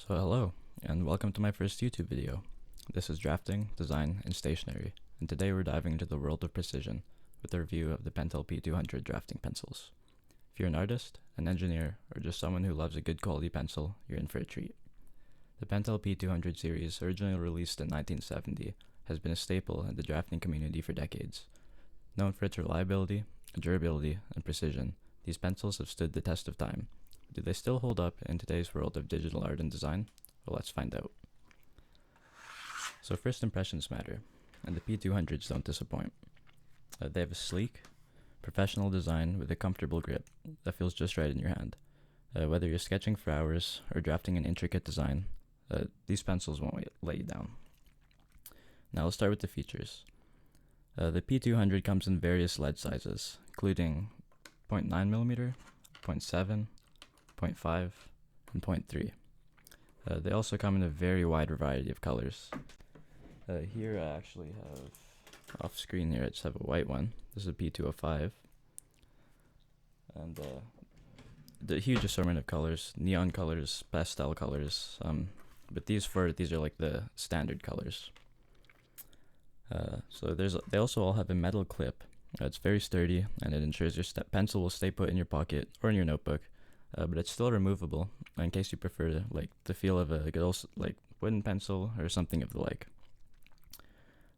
So hello, and welcome to my first YouTube video. This is drafting, design, and stationery, and today we're diving into the world of precision with a review of the Pentel P200 drafting pencils. If you're an artist, an engineer, or just someone who loves a good quality pencil, you're in for a treat. The Pentel P200 series, originally released in 1970, has been a staple in the drafting community for decades. Known for its reliability, durability, and precision, these pencils have stood the test of time. Do they still hold up in today's world of digital art and design? Well, let's find out. So first impressions matter, and the P200s don't disappoint. They have a sleek, professional design with a comfortable grip that feels just right in your hand. Whether you're sketching for hours or drafting an intricate design, these pencils won't let you down. Now let's start with the features. The P200 comes in various lead sizes, including 0.9mm, 0.7, 0.5, and 0.3. They also come in a very wide variety of colors. Here I actually have, off screen here I just have a white one. This is a P205. And the huge assortment of colors, neon colors, pastel colors, but these are like the standard colors. So they also all have a metal clip. It's very sturdy, and it ensures your pencil will stay put in your pocket or in your notebook. But it's still removable in case you prefer like the feel of a good old like wooden pencil or something of the like.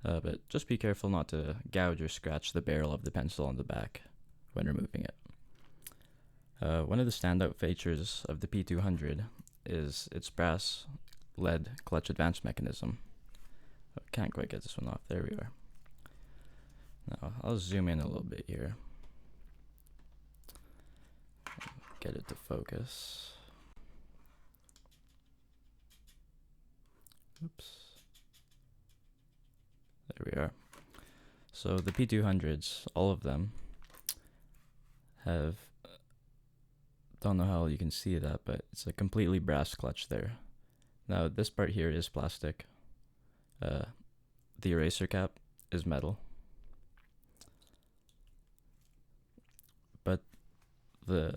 But just be careful not to gouge or scratch the barrel of the pencil on the back when removing it. One of the standout features of the P200 is its brass lead clutch advance mechanism. I can't quite get this one off. There we are. Now I'll zoom in a little bit here. Get it to focus. Oops. There we are. So the P200s, all of them, have, don't know how you can see that, but it's a completely brass clutch there. Now this part here is plastic. The eraser cap is metal. But the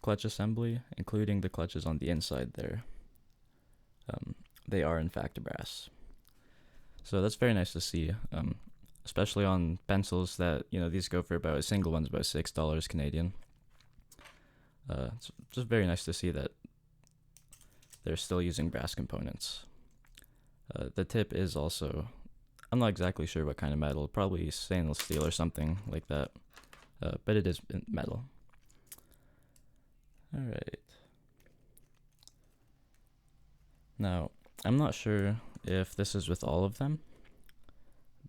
clutch assembly, including the clutches on the inside there, they are in fact brass. So that's very nice to see, especially on pencils that, these go for about, a single one's about $6 Canadian. It's just very nice to see that they're still using brass components. The tip is also, I'm not exactly sure what kind of metal, probably stainless steel or something like that, but it is metal. Alright. Now, I'm not sure if this is with all of them,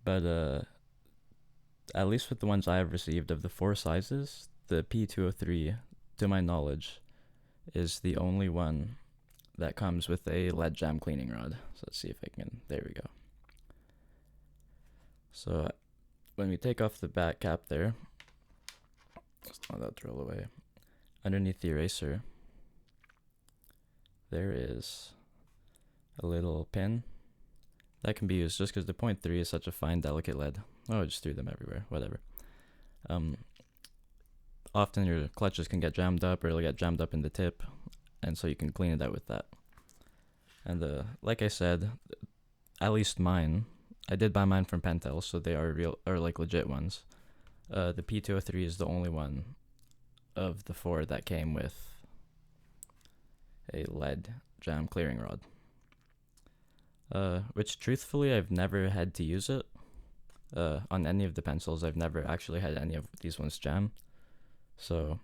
but at least with the ones I have received of the 4 sizes, the P203, to my knowledge, is the only one that comes with a lead jam cleaning rod. So let's see if I can, there we go. So when we take off the back cap there, let's let that roll away. Underneath the eraser, there is a little pin that can be used just because the 0.3 is such a fine, delicate lead. Oh, I just threw them everywhere, whatever. Often your clutches can get jammed up, or it'll get jammed up in the tip, and so you can clean it out with that. And like I said, at least mine, I did buy mine from Pentel, so they are real, or like legit ones. The P203 is the only one of the 4 that came with a lead jam clearing rod. Which truthfully I've never had to use it. On any of the pencils, I've never actually had any of these ones jam, so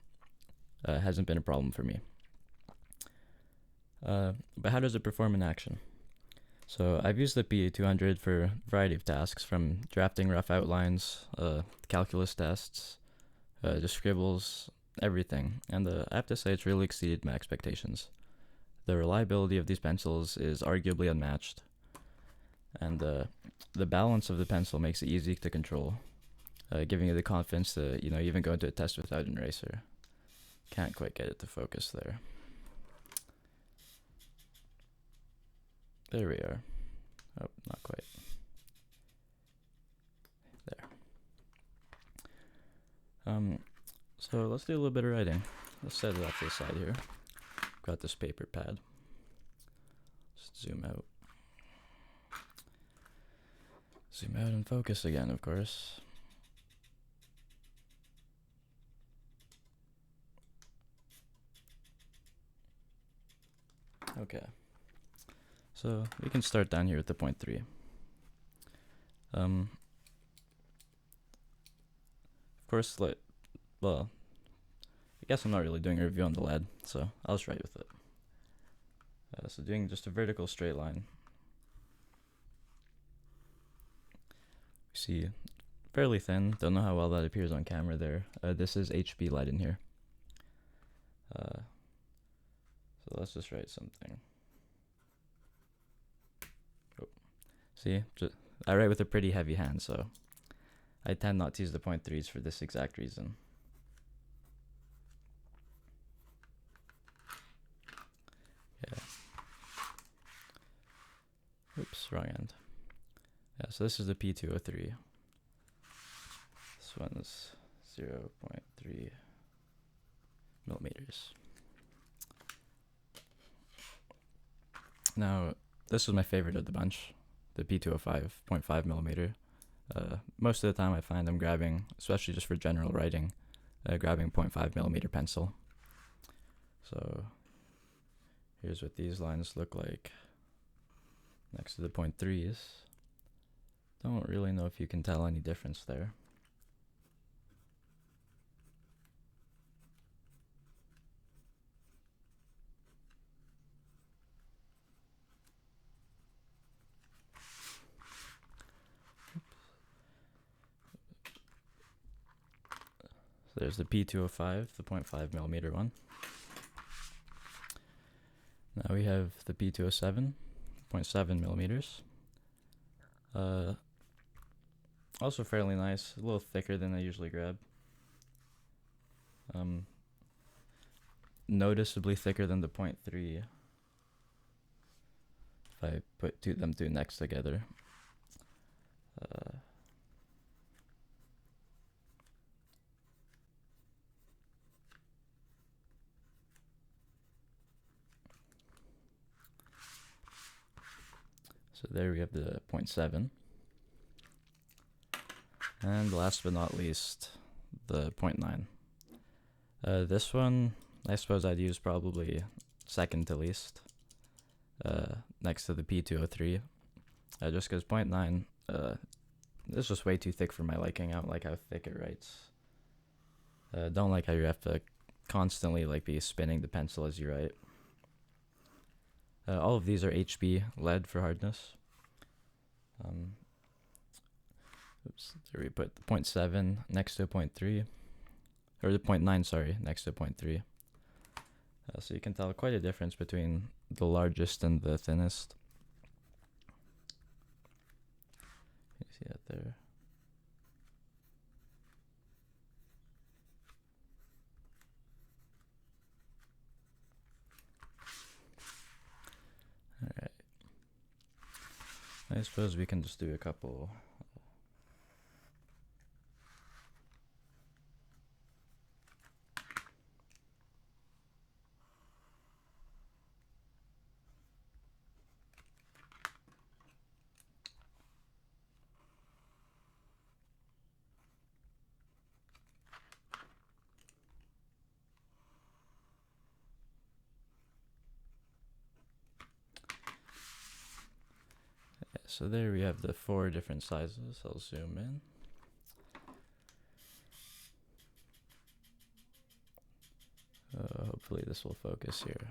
it hasn't been a problem for me. But how does it perform in action? So I've used the P200 for a variety of tasks, from drafting rough outlines, calculus tests, just scribbles, everything, and I have to say it's really exceeded my expectations. The reliability of these pencils is arguably unmatched, and the balance of the pencil makes it easy to control, giving you the confidence to even go into a test without an eraser. Can't quite get it to focus there. There we are. Oh, not quite. There. So let's do a little bit of writing. Let's set it off to the side here. Got this paper pad. zoom out. Zoom out and focus again, of course. Okay. So we can start down here with the 0.3. Of course, well, I guess I'm not really doing a review on the lead, so I'll just write with it. So doing just a vertical straight line. We see fairly thin, don't know how well that appears on camera there. This is HB lead in here. So let's just write something. Oh. See, I write with a pretty heavy hand, so I tend not to use the 0.3s for this exact reason. Yeah. Oops, wrong end. Yeah, so this is the P203. This one is 0.3 millimeters. Now, this is my favorite of the bunch, the P205, 0.5 millimeter. Most of the time I find I'm grabbing, especially just for general writing, grabbing 0.5 millimeter pencil. So here's what these lines look like next to the 0.3s. Don't really know if you can tell any difference there. So there's the P205, the 0.5 millimeter one. Now we have the P207, 0.7 millimeters. Also fairly nice, a little thicker than I usually grab. Noticeably thicker than the 0.3 if I put them two next together. So there we have the 0.7. And last but not least, the 0.9. This one, I suppose I'd use probably second to least, next to the P203. Just because 0.9, it's just way too thick for my liking. I don't like how thick it writes. Don't like how you have to constantly be spinning the pencil as you write. All of these are HB lead for hardness. Oops, there we put the 0.7 next to 0.3, or the 0.9, sorry, next to 0.3. So you can tell quite a difference between the largest and the thinnest. You see that there? Alright. I suppose we can just do a couple. So there we have the 4 different sizes. I'll zoom in. Hopefully this will focus here.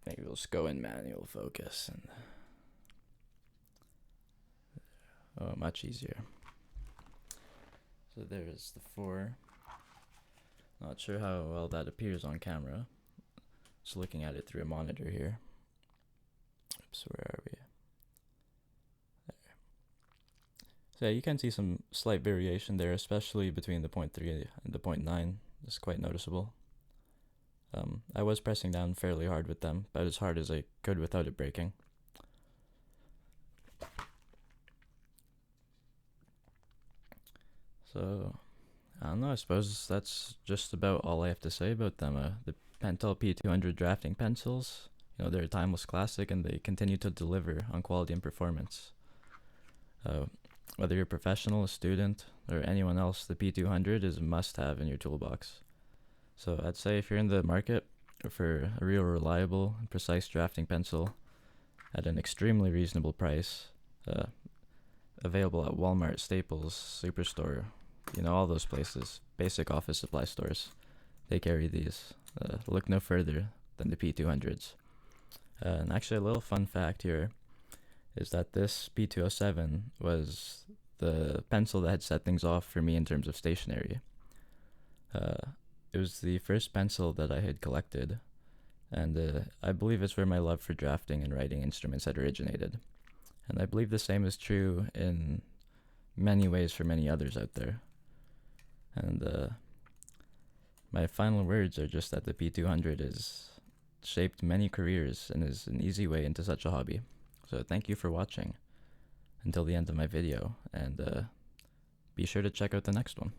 Maybe we'll just go in manual focus and much easier. So there's the 4. Not sure how well that appears on camera. Just looking at it through a monitor here. Oops, where are we? There. So yeah, you can see some slight variation there, especially between the 0.3 and the 0.9. It's quite noticeable. I was pressing down fairly hard with them, but as hard as I could without it breaking. So, I don't know, I suppose that's just about all I have to say about them. The Pentel P200 drafting pencils. they're a timeless classic and they continue to deliver on quality and performance. Whether you're a professional, a student, or anyone else, the P200 is a must-have in your toolbox. So I'd say if you're in the market for a real reliable and precise drafting pencil at an extremely reasonable price, available at Walmart, Staples, Superstore, all those places, basic office supply stores, they carry these. Look no further than the P200s. And actually, a little fun fact here is that this P207 was the pencil that had set things off for me in terms of stationery. It was the first pencil that I had collected, and I believe it's where my love for drafting and writing instruments had originated. And I believe the same is true in many ways for many others out there. And my final words are just that the P200 has shaped many careers and is an easy way into such a hobby. So thank you for watching until the end of my video, and be sure to check out the next one.